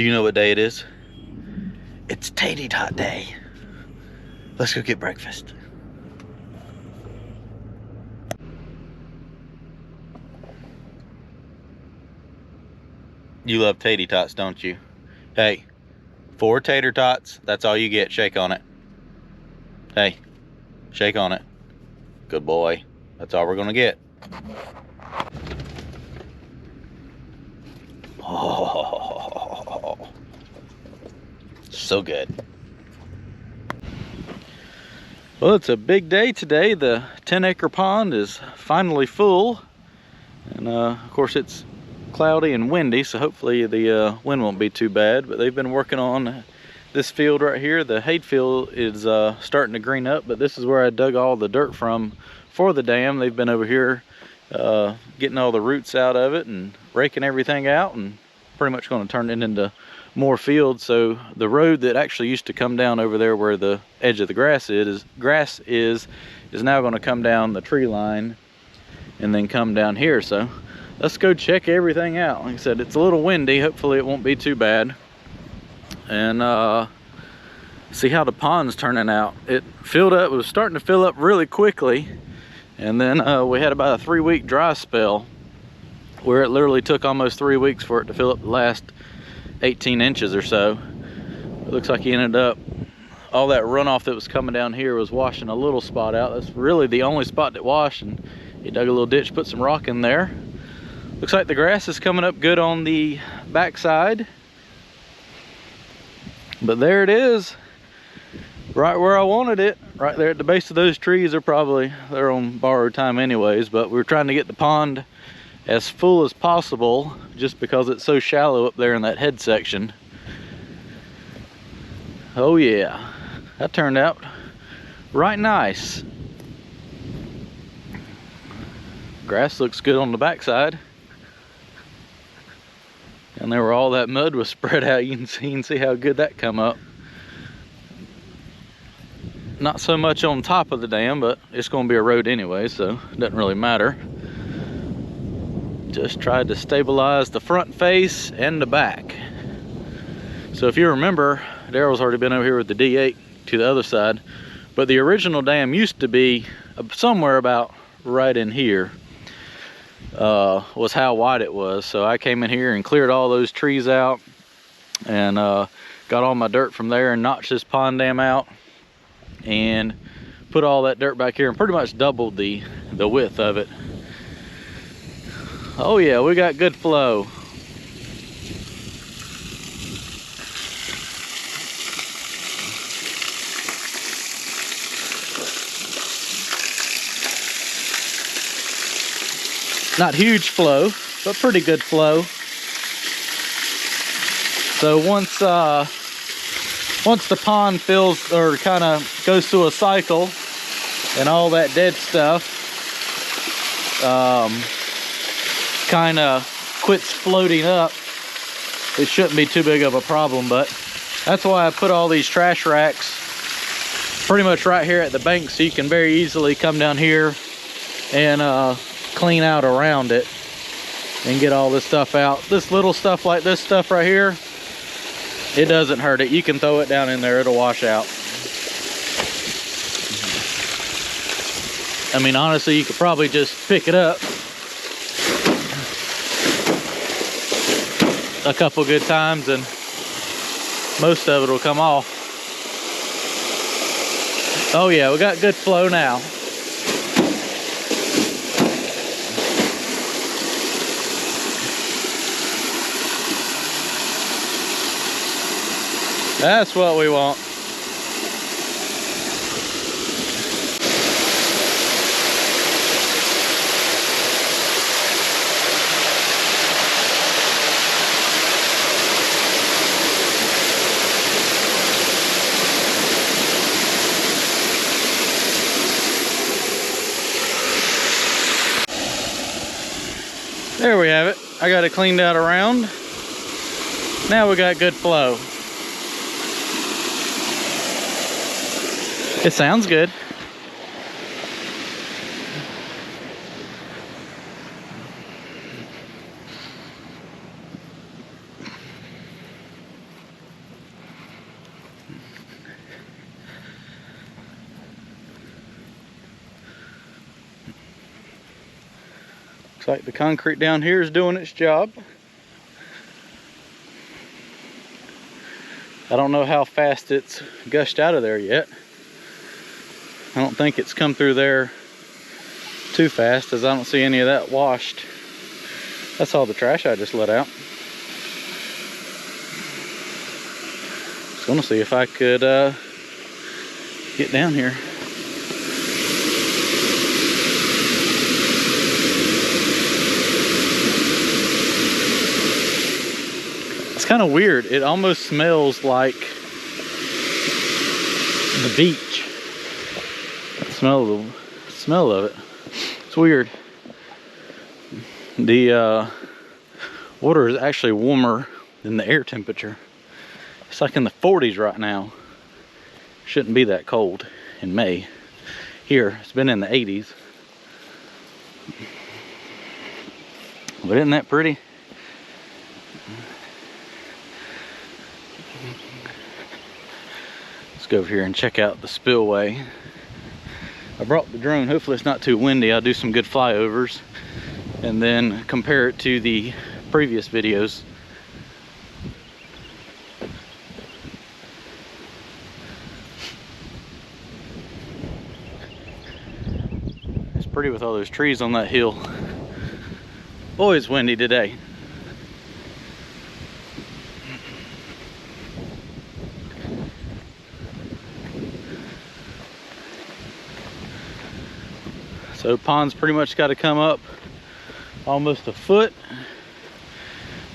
Do you know what day it is? It's Taty Tot Day. Let's go get breakfast. You love taty tots, don't you? Hey, 4 tater tots, that's all you get. Shake on it. Hey, shake on it. Good boy. That's all we're gonna get. Oh, so good. Well, it's a big day today. The 10-acre pond is finally full. And of course it's cloudy and windy, so hopefully the wind won't be too bad. But they've been working on this field right here. The hay field is starting to green up, but this is where I dug all the dirt from for the dam. They've been over here getting all the roots out of it and raking everything out, and pretty much going to turn it into more field. So the road that actually used to come down over there where the edge of the grass is now going to come down the tree line and then come down here. So let's go check everything out. Like I said, it's a little windy. Hopefully it won't be too bad. And see how the pond's turning out. It filled up, it was starting to fill up really quickly. And then we had about a 3-week dry spell where it literally took almost 3 weeks for it to fill up the last 18 inches or so. It looks like he ended up, all that runoff that was coming down here was washing a little spot out. That's really the only spot that washed, and he dug a little ditch, put some rock in there. Looks like the grass is coming up good on the backside. But there it is, right where I wanted it, right there at the base of those trees. They're on borrowed time anyways, but we're trying to get the pond as full as possible just because it's so shallow up there in that head section. Oh yeah, that turned out right nice. Grass looks good on the backside. And there where all that mud was spread out, you can see how good that come up. Not so much on top of the dam, but it's going to be a road anyway, so it doesn't really matter. Just tried to stabilize the front face and the back. So if you remember, Daryl's already been over here with the D8 to the other side, but the original dam used to be somewhere about right in here. Was how wide it was. So I came in here and cleared all those trees out and got all my dirt from there and notched this pond dam out and put all that dirt back here and pretty much doubled the width of it. Oh yeah, we got good flow. Not huge flow, but pretty good flow. So once the pond fills, or kind of goes through a cycle and all that dead stuff kind of quits floating up, it shouldn't be too big of a problem. But that's why I put all these trash racks pretty much right here at the bank, so you can very easily come down here and clean out around it and get all this stuff out. This little stuff like this stuff right here, it doesn't hurt it. You can throw it down in there, it'll wash out. I mean, honestly, you could probably just pick it up a couple good times and most of it will come off. Oh yeah, we got good flow now. That's what we want. There we have it. I got it cleaned out around. Now we got good flow. It sounds good. Looks like the concrete down here is doing its job. I don't know how fast it's gushed out of there yet. I don't think it's come through there too fast, as I don't see any of that washed. That's all the trash I just let out. Just gonna see if I could get down here. It's kind of weird. It almost smells like the beach. The smell of it. It's weird. The water is actually warmer than the air temperature. It's like in the 40s right now. Shouldn't be that cold in May. Here, it's been in the 80s. But isn't that pretty? Let's go over here and check out the spillway. I brought the drone. Hopefully it's not too windy. I'll do some good flyovers and then compare it to the previous videos. It's pretty with all those trees on that hill. Boy, it's windy today. So pond's pretty much got to come up almost a foot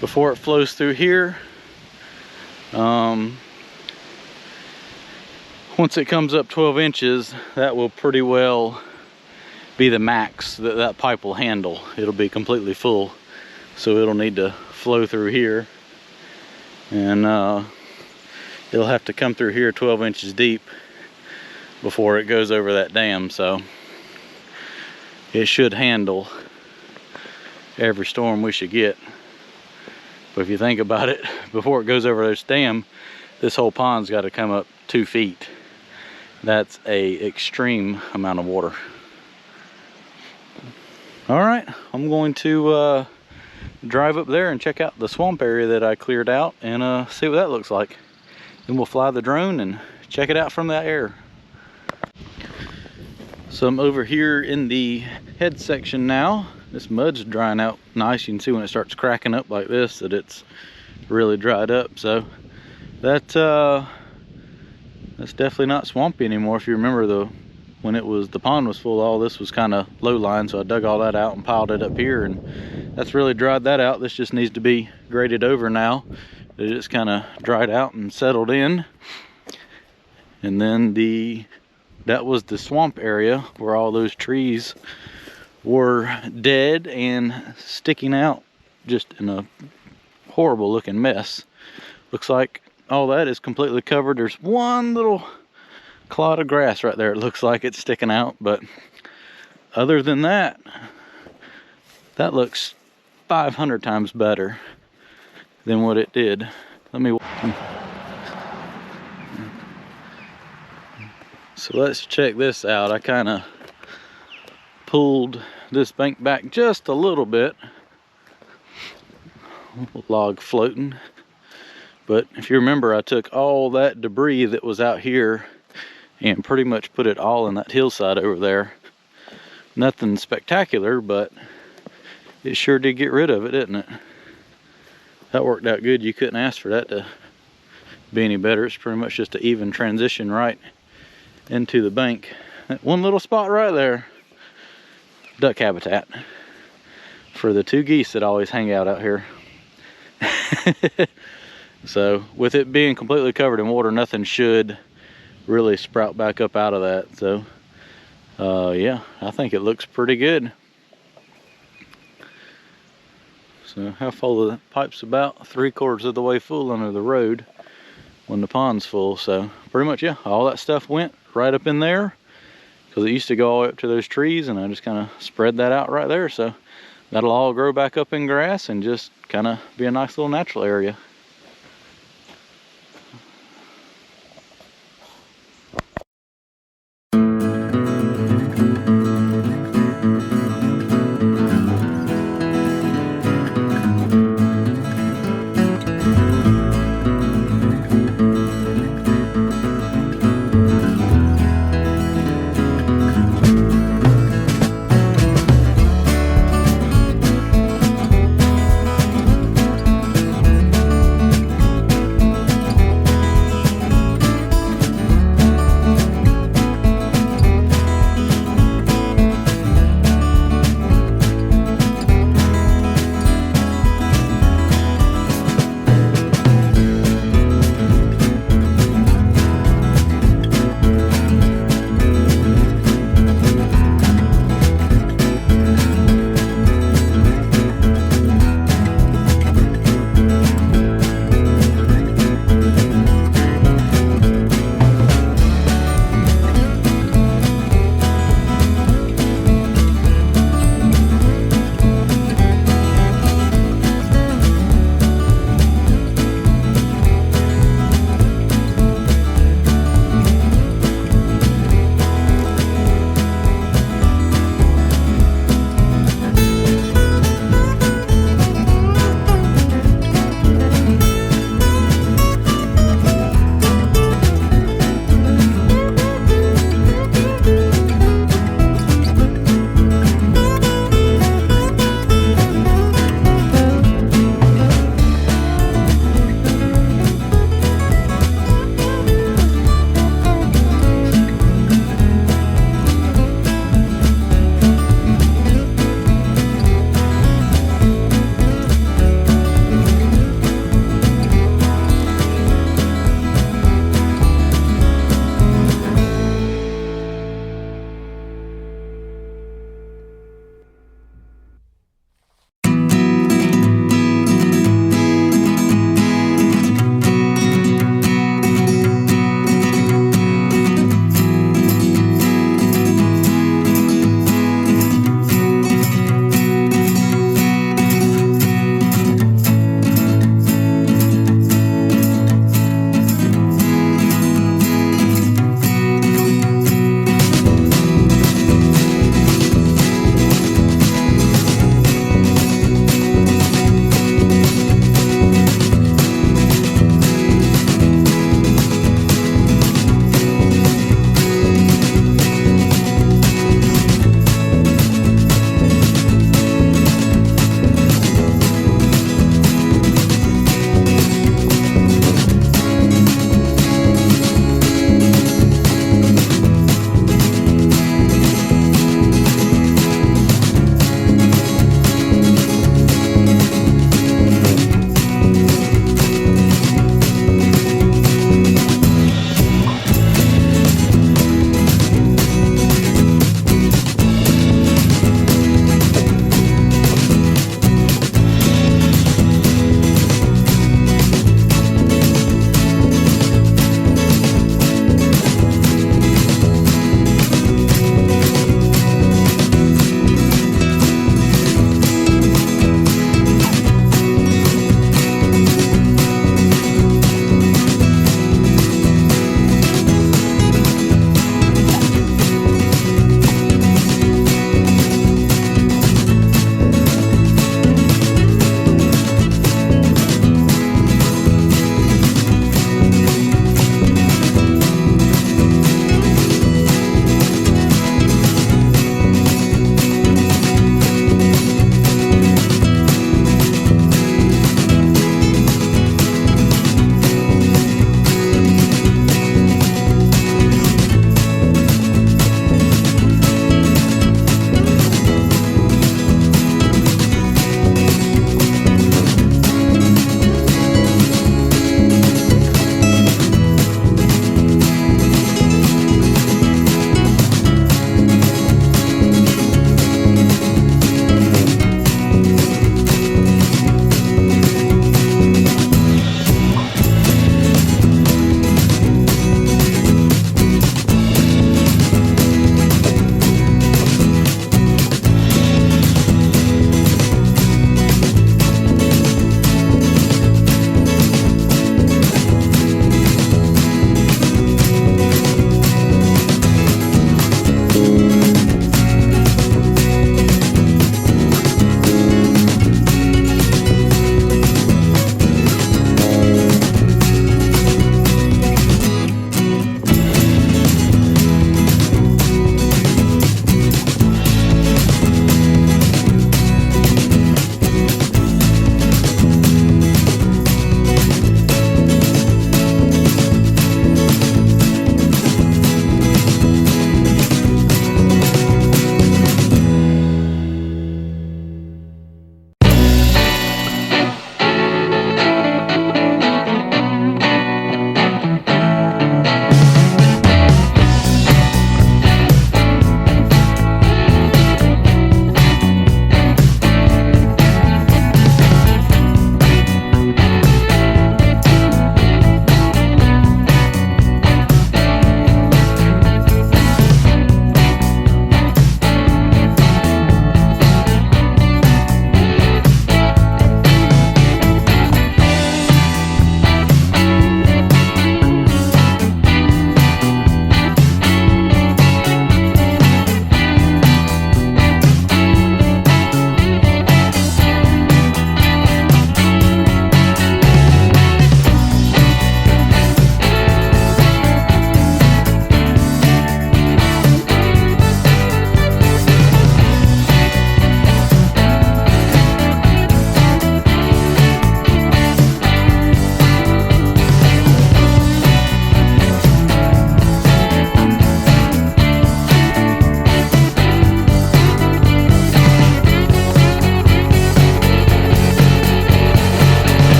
before it flows through here. Once it comes up 12 inches, that will pretty well be the max that that pipe will handle. It'll be completely full, so it'll need to flow through here, and it'll have to come through here 12 inches deep before it goes over that dam. So it should handle every storm we should get. But if you think about it, before it goes over this dam, this whole pond's got to come up 2 feet. That's a extreme amount of water. All right, I'm going to drive up there and check out the swamp area that I cleared out and see what that looks like. Then we'll fly the drone and check it out from that air. So I'm over here in the head section now. This mud's drying out nice. You can see when it starts cracking up like this that it's really dried up. So that's definitely not swampy anymore. If you remember, when the pond was full, all this was kind of low line, so I dug all that out and piled it up here, and that's really dried that out. This just needs to be graded over now. It just kind of dried out and settled in. And then that was the swamp area where all those trees were dead and sticking out just in a horrible looking mess. Looks like all that is completely covered. There's one little clod of grass right there. It looks like it's sticking out, but other than that, that looks 500 times better than what it did. So let's check this out. I kind of pulled this bank back just a little bit. Log floating. But if you remember, I took all that debris that was out here and pretty much put it all in that hillside over there. Nothing spectacular, but it sure did get rid of it, didn't it? That worked out good. You couldn't ask for that to be any better. It's pretty much just an even transition right into the bank. That one little spot right there, duck habitat for the 2 geese that always hang out here. So with it being completely covered in water, nothing should really sprout back up out of that. So yeah, I think it looks pretty good. So how full the pipe's about 3/4 of the way full under the road when the pond's full. So pretty much, yeah, all that stuff went right up in there because it used to go all the way up to those trees, and I just kind of spread that out right there. So that'll all grow back up in grass and just kind of be a nice little natural area.